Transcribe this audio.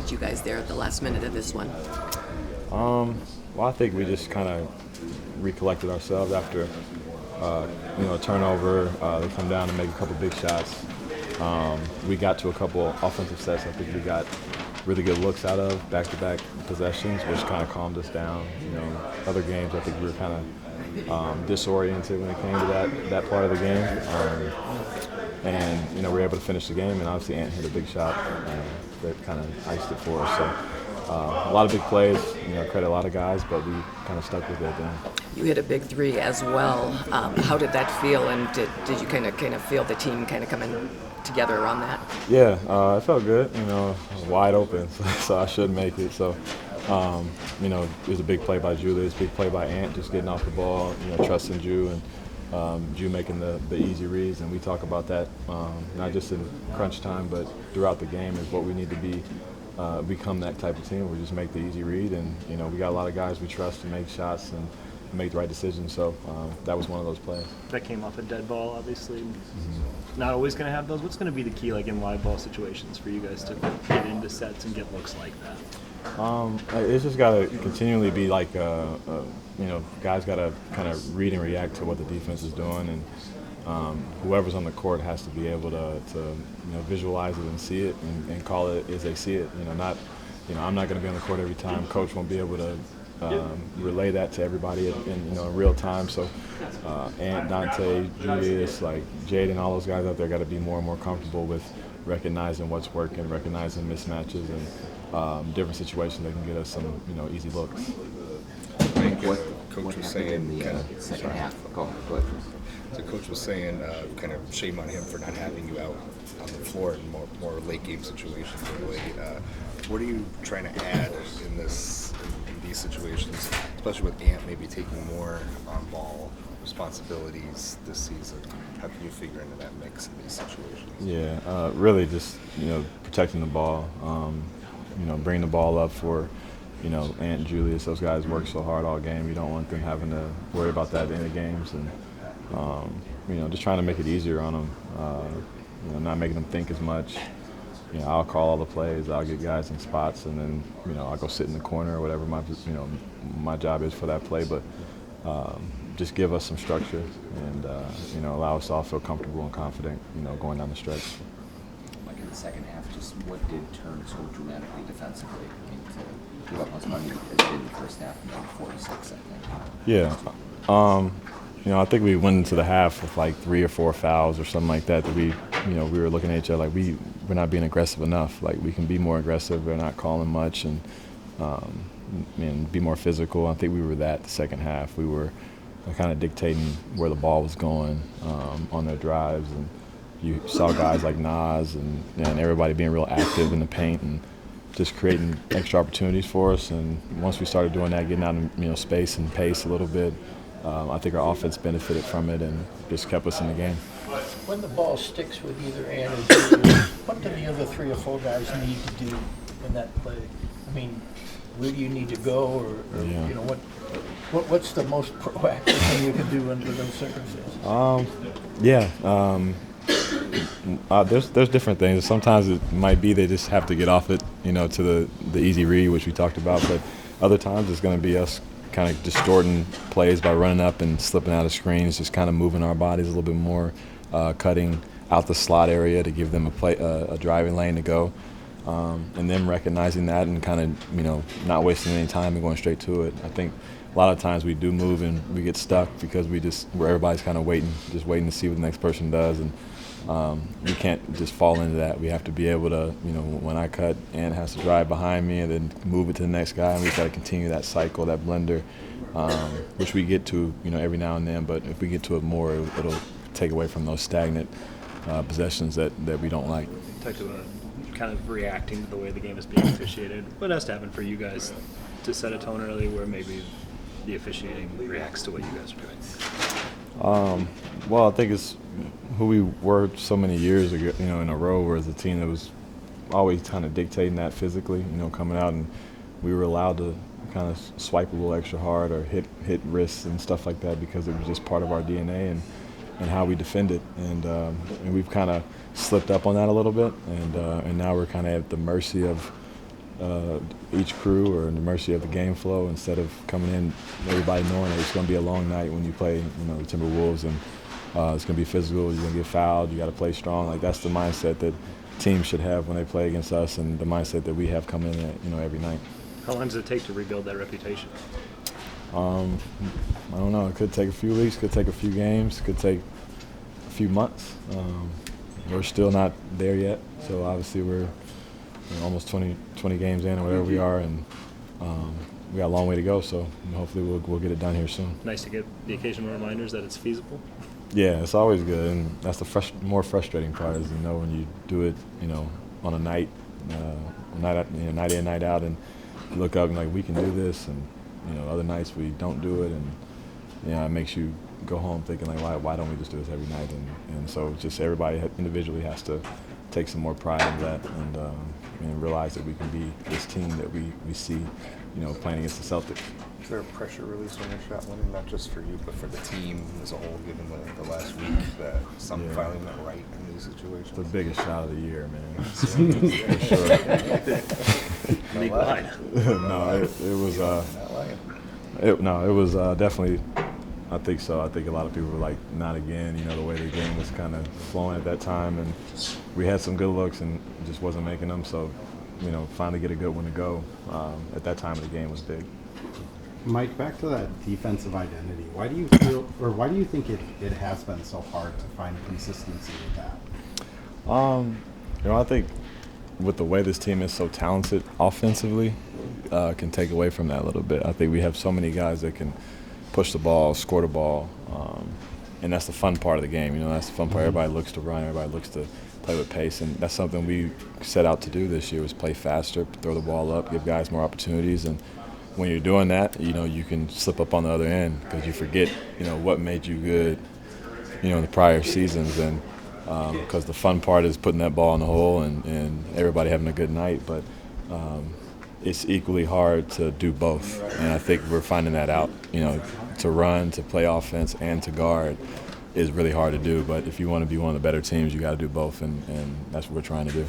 needed you guys there at the last minute of this one? Well, I think we just kind of recollected ourselves after, a turnover. They come down and make a couple big shots. We got to a couple offensive sets I think we got really good looks out of, back-to-back possessions, which kind of calmed us down. Other games I think we were kind of disoriented when it came to that part of the game. And we were able to finish the game, and obviously Ant hit a big shot that kind of iced it for us. So a lot of big plays, credit a lot of guys, but we kind of stuck with it then. You hit a big three as well. How did that feel, and did you kind of feel the team kind of coming together around that? Yeah, it felt good, wide open, so I should make it. So, it was a big play by Julius, big play by Ant, just getting off the ball, trusting Drew, and Drew making the easy reads. And we talk about that not just in crunch time, but throughout the game is what we need to be. Become that type of team. We just make the easy read, and we got a lot of guys we trust to make shots and make the right decisions. So that was one of those plays. That came off a dead ball, obviously. Not always going to have those. What's going to be the key, in live ball situations, for you guys to get into sets and get looks like that? It's just got to continually be guys got to kind of read and react to what the defense is doing, and whoever's on the court has to be able to visualize it and see it and call it as they see it. I'm not going to be on the court every time. Coach won't be able to relay that to everybody in real time. So Ant, Dante, Julius, Jaden, all those guys out there got to be more and more comfortable with recognizing what's working, recognizing mismatches and different situations that can get us some easy looks. What Coach was saying in the second half? Go ahead. So Coach was saying, kind of shame on him for not having you out on the floor in more late game situations. Really, what are you trying to add in these situations, especially with Ant maybe taking more on ball responsibilities this season? How can you figure into that mix in these situations? Yeah, really just protecting the ball. Bringing the ball up for. Ant and Julius, those guys work so hard all game. You don't want them having to worry about that in the games, and just trying to make it easier on them. Not making them think as much. I'll call all the plays. I'll get guys in spots, and then I'll go sit in the corner or whatever my job is for that play. But just give us some structure and allow us to all feel comfortable and confident. Going down the stretch. Like in the second half, just what did turn so dramatically defensively? To give up as many as did in the first half, and then 46, I think. Yeah. I think we went into the half with 3 or 4 fouls or something like that we were looking at each other we're not being aggressive enough. We can be more aggressive. We're not calling much and be more physical. I think we were that the second half. We were kind of dictating where the ball was going on their drives, and you saw guys like Nas and everybody being real active in the paint and just creating extra opportunities for us. And once we started doing that, getting out in space and pace a little bit, I think our offense benefited from it and just kept us in the game. When the ball sticks with either Ant or Julius, what do the other 3 or 4 guys need to do in that play? Where do you need to go, or yeah. What's the most proactive thing you can do under those circumstances? There's different things. Sometimes it might be they just have to get off it, to the easy read, which we talked about. But other times it's going to be us kind of distorting plays by running up and slipping out of screens, just kind of moving our bodies a little bit more, cutting out the slot area to give them a driving lane to go, and then recognizing that and kind of not wasting any time and going straight to it. I think a lot of times we do move and we get stuck because where everybody's kind of waiting to see what the next person does, and we can't just fall into that. We have to be able to, when I cut, Ant has to drive behind me and then move it to the next guy, and we've got to continue that cycle, that blender, which we get to, every now and then. But if we get to it more, it'll take away from those stagnant possessions that we don't like. Talked about kind of reacting to the way the game is being officiated. What has to happen for you guys to set a tone early where maybe the officiating reacts to what you guys are doing? Well, I think it's who we were so many years ago, in a row, where as a team that was always kind of dictating that physically, coming out, and we were allowed to kind of swipe a little extra hard or hit wrists and stuff like that because it was just part of our DNA and how we defended. And we've kind of slipped up on that a little bit, and now we're kind of at the mercy of each crew or in the mercy of the game flow instead of coming in, everybody knowing that it's going to be a long night when you play, the Timberwolves, and it's going to be physical. You're going to get fouled. You got to play strong. Like that's the mindset that teams should have when they play against us, and the mindset that we have come in at, every night. How long does it take to rebuild that reputation? I don't know. It could take a few weeks. Could take a few games. Could take a few months. We're still not there yet. So obviously we're almost 20 games in or whatever we are, and we got a long way to go. So hopefully we'll get it done here soon. Nice to get the occasional reminders that it's feasible. Yeah, it's always good, and that's the more frustrating part is when you do it, on a night, night in, night out, and you look up and like we can do this, and other nights we don't do it, and it makes you go home thinking like why don't we just do this every night, and so just everybody individually has to take some more pride in that, and realize that we can be this team that we see, playing against the Celtics. Is there a pressure release when you're shot winning, not just for you, but for the team as a whole, given the last week that something finally went right in these situations? The biggest shot of the year, man. For sure. League wide. No, it was definitely. I think so. I think a lot of people were like, not again. The way the game was kind of flowing at that time, and we had some good looks and just wasn't making them. So, finally get a good one to go at that time of the game was big. Mike, back to that defensive identity. Why do you think it has been so hard to find consistency with that? I think with the way this team is so talented offensively, can take away from that a little bit. I think we have so many guys that can push the ball, score the ball, and that's the fun part of the game. That's the fun part. Everybody looks to run. Everybody looks to play with pace, and that's something we set out to do this year was play faster, throw the ball up, give guys more opportunities, and when you're doing that, you can slip up on the other end because you forget, what made you good, in the prior seasons. And because the fun part is putting that ball in the hole and everybody having a good night. But it's equally hard to do both. And I think we're finding that out, to run, to play offense, and to guard is really hard to do. But if you want to be one of the better teams, you got to do both. And that's what we're trying to do.